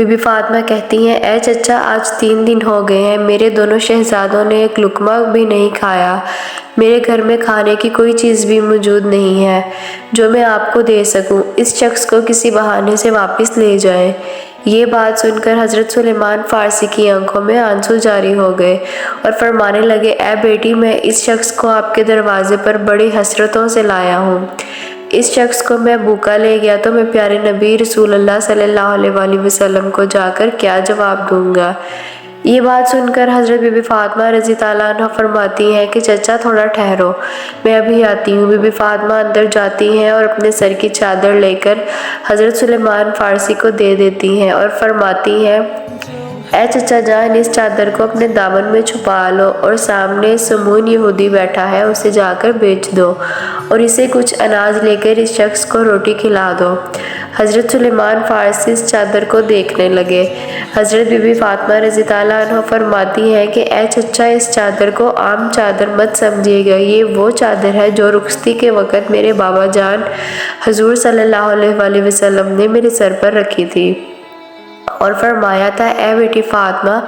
Be be Fatima کہتی ہیں اے چچا آج 3 دن ہو گئے ہیں میرے دونوں شہزادوں نے ایک لقمہ بھی نہیں کھایا، میرے گھر میں کھانے کی کوئی چیز بھی موجود نہیں ہے جو میں آپ کو دے سکوں، اس شخص کو کسی بہانے سے واپس لے جائیں۔ یہ بات سن کر حضرت سلیمان فارسی کی آنکھوں میں آنسو جاری ہو گئے اور فرمانے لگے اے بیٹی میں اس شخص کو آپ کے دروازے پر بڑی حسرتوں سے لایا ہوں، اس شخص کو میں بھوکا لے گیا تو میں پیارے نبی رسول اللہ صلی اللہ علیہ وآلہ وسلم کو جا کر کیا جواب دوں گا۔ یہ بات سن کر حضرت بی بی فاطمہ رضی اللہ عنہ فرماتی ہیں کہ چچا تھوڑا ٹھہرو، میں ابھی آتی ہوں۔ بی بی فاطمہ اندر جاتی ہیں اور اپنے سر کی چادر لے کر حضرت سلیمان فارسی کو دے دیتی ہیں اور فرماتی ہیں اے چچا جان اس چادر کو اپنے دامن میں چھپا لو اور سامنے سمون یہودی بیٹھا ہے اسے جا کر بیچ دو اور اسے کچھ اناج لے کر اس شخص کو روٹی کھلا دو۔ حضرت سلیمان فارسی اس چادر کو دیکھنے لگے۔ حضرت بی بی فاطمہ رضی اللہ عنہ فرماتی ہیں کہ اے چچا اس چادر کو عام چادر مت سمجھیے گا، یہ وہ چادر ہے جو رخصتی کے وقت میرے بابا جان حضور صلی اللہ علیہ وآلہ وسلم نے میرے سر پر رکھی تھی اور فرمایا تھا اے بیٹی فاطمہ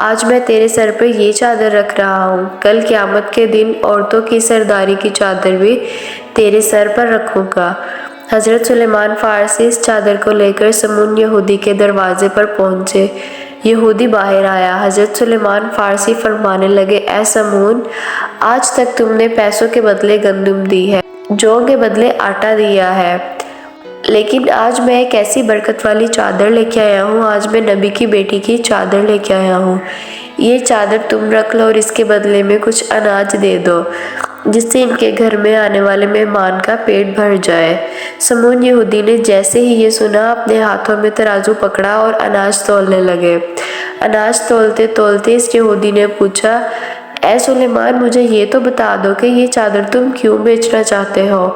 آج میں تیرے سر پر یہ چادر رکھ رہا ہوں، کل قیامت کے دن عورتوں کی سرداری کی چادر بھی تیرے سر پر رکھوں گا۔ حضرت سلیمان فارسی اس چادر کو لے کر سمون یہودی کے دروازے پر پہنچے۔ یہودی باہر آیا، حضرت سلیمان فارسی فرمانے لگے اے سمون آج تک تم نے پیسوں کے بدلے گندم دی ہے، جو کے بدلے آٹا دیا ہے، لیکن آج میں ایک ایسی برکت والی چادر لے کے آیا ہوں، آج میں نبی کی بیٹی کی چادر لے کے آیا ہوں، یہ چادر تم رکھ لو اور اس کے بدلے میں کچھ اناج دے دو جس سے ان کے گھر میں آنے والے مہمان کا پیٹ بھر جائے۔ سمون یہودی نے جیسے ہی یہ سنا اپنے ہاتھوں میں ترازو پکڑا اور اناج تولنے لگے۔ اناج تولتے تولتے اس یہودی نے پوچھا اے سلیمان مجھے یہ تو بتا دو کہ یہ چادر تم کیوں بیچنا چاہتے ہو؟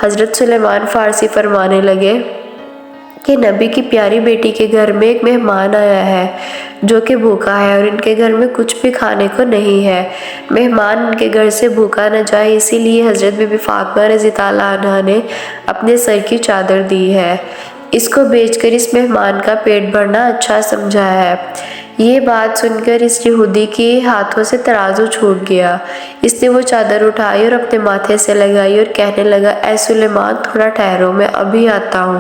حضرت سلیمان فارسی فرمانے لگے کہ نبی کی پیاری بیٹی کے گھر میں ایک مہمان آیا ہے جو کہ بھوکا ہے اور ان کے گھر میں کچھ بھی کھانے کو نہیں ہے، مہمان ان کے گھر سے بھوکا نہ جائے اسی لیے حضرت بی بی فاطمہ رضی اللہ عنہا نے اپنے سر کی چادر دی ہے، اس کو بیچ کر اس مہمان کا پیٹ بھرنا اچھا سمجھا ہے۔ یہ بات سن کر اس یہودی کے ہاتھوں سے ترازو چھوٹ گیا، اس نے وہ چادر اٹھائی اور اپنے ماتھے سے لگائی اور کہنے لگا اے سلیمان تھوڑا ٹھہرو میں ابھی آتا ہوں۔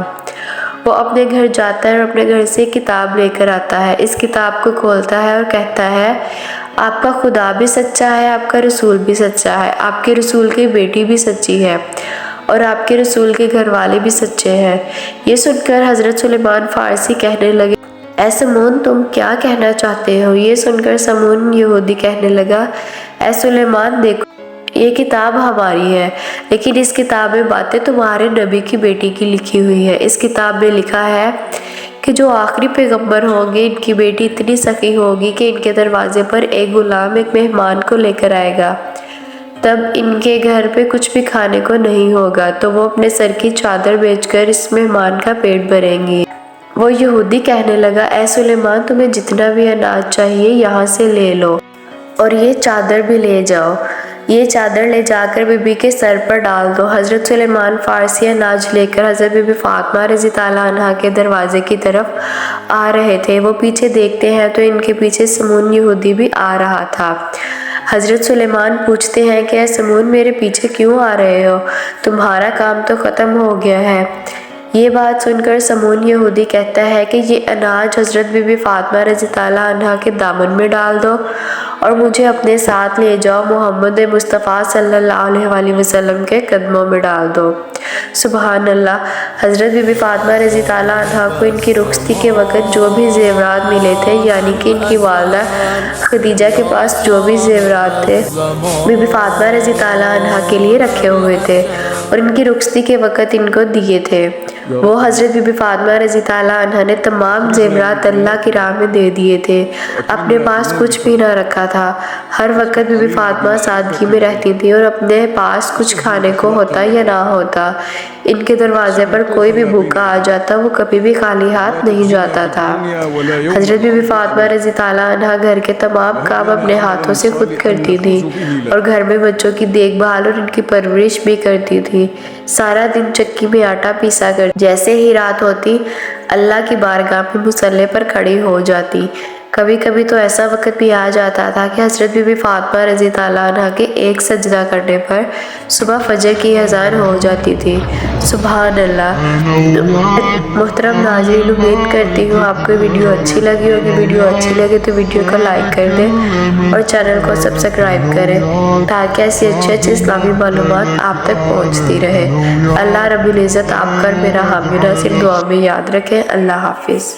وہ اپنے گھر جاتا ہے اور اپنے گھر سے ایک کتاب لے کر آتا ہے، اس کتاب کو کھولتا ہے اور کہتا ہے آپ کا خدا بھی سچا ہے، آپ کا رسول بھی سچا ہے، آپ کے رسول کی بیٹی بھی سچی ہے اور آپ کے رسول کے گھر والے بھی سچے ہیں۔ یہ سن کر حضرت سلیمان فارسی کہنے لگے اے سمون تم کیا کہنا چاہتے ہو؟ یہ سن کر سمون یہودی کہنے لگا اے سلیمان دیکھو یہ کتاب ہماری ہے لیکن اس کتاب میں باتیں تمہارے نبی کی بیٹی کی لکھی ہوئی ہے، اس کتاب میں لکھا ہے کہ جو آخری پیغمبر ہوں گے ان کی بیٹی اتنی سخی ہوگی کہ ان کے دروازے پر ایک غلام ایک مہمان کو لے کر آئے گا، تب ان کے گھر پہ کچھ بھی کھانے کو نہیں ہوگا تو وہ اپنے سر کی چادر بیچ کر اس مہمان کا پیٹ بھریں گی۔ وہ یہودی کہنے لگا اے سلیمان تمہیں جتنا بھی اناج چاہیے یہاں سے لے لو اور یہ چادر بھی لے جاؤ، یہ چادر لے جا کر بی بی کے سر پر ڈال دو۔ حضرت سلیمان فارسی اناج لے کر حضرت بی بی فاطمہ رضی اللہ عنہا کے دروازے کی طرف آ رہے تھے، وہ پیچھے دیکھتے ہیں تو ان کے پیچھے سمون یہودی بھی آ رہا تھا۔ حضرت سلیمان پوچھتے ہیں کہ اے سمون میرے پیچھے کیوں آ رہے ہو؟ تمہارا کام تو ختم ہو گیا ہے۔ یہ بات سن کر سمون یہودی کہتا ہے کہ یہ اناج حضرت بی بی فاطمہ رضی اللہ عنہا کے دامن میں ڈال دو اور مجھے اپنے ساتھ لے جاؤ، محمد مصطفیٰ صلی اللہ علیہ وآلہ وسلم کے قدموں میں ڈال دو۔ سبحان اللہ۔ حضرت بی بی فاطمہ رضی اللہ عنہا کو ان کی رخصتی کے وقت جو بھی زیورات ملے تھے یعنی کہ ان کی والدہ خدیجہ کے پاس جو بھی زیورات تھے بی بی فاطمہ رضی اللہ عنہا کے لیے رکھے ہوئے تھے اور ان کی رخصتی کے وقت ان کو دیے تھے، وہ حضرت بی بی فاطمہ رضی اللہ عنہا نے تمام زیورات اللہ کی راہ میں دے دیے تھے، اپنے پاس کچھ بھی نہ رکھا تھا۔ ہر وقت بی بی فاطمہ سادگی میں رہتی تھی اور اپنے پاس کچھ کھانے کو ہوتا یا نہ ہوتا ان کے دروازے پر کوئی بھی بھوکا آ جاتا وہ کبھی بھی خالی ہاتھ نہیں جاتا تھا۔ حضرت بی بی فاطمہ رضی اللہ عنہا گھر کے تمام کام اپنے ہاتھوں سے خود کرتی تھی اور گھر میں بچوں کی دیکھ بھال اور ان کی پرورش بھی کرتی تھی۔ تھی، سارا دن چکی میں آٹا پیسا کرتی، جیسے ہی رات ہوتی اللہ کی بارگاہ میں مصلی پر کھڑی ہو جاتی۔ کبھی کبھی تو ایسا وقت بھی آ جاتا تھا کہ حضرت بی بی فاطمہ رضی اللہ عنہا کے ایک سجدہ کرنے پر صبح فجر کی اذان ہو جاتی تھی۔ سبحان اللہ۔ محترم ناظرین، امید کرتی ہوں آپ کو ویڈیو اچھی لگی ہوگی۔ ویڈیو اچھی لگے تو ویڈیو کو لائک کر دیں اور چینل کو سبسکرائب کریں تاکہ ایسی اچھی اسلامی معلومات آپ تک پہنچتی رہے۔ اللہ رب العزت آپ کا میرا حامی ناصر دعا میں یاد رکھیں۔ اللہ حافظ۔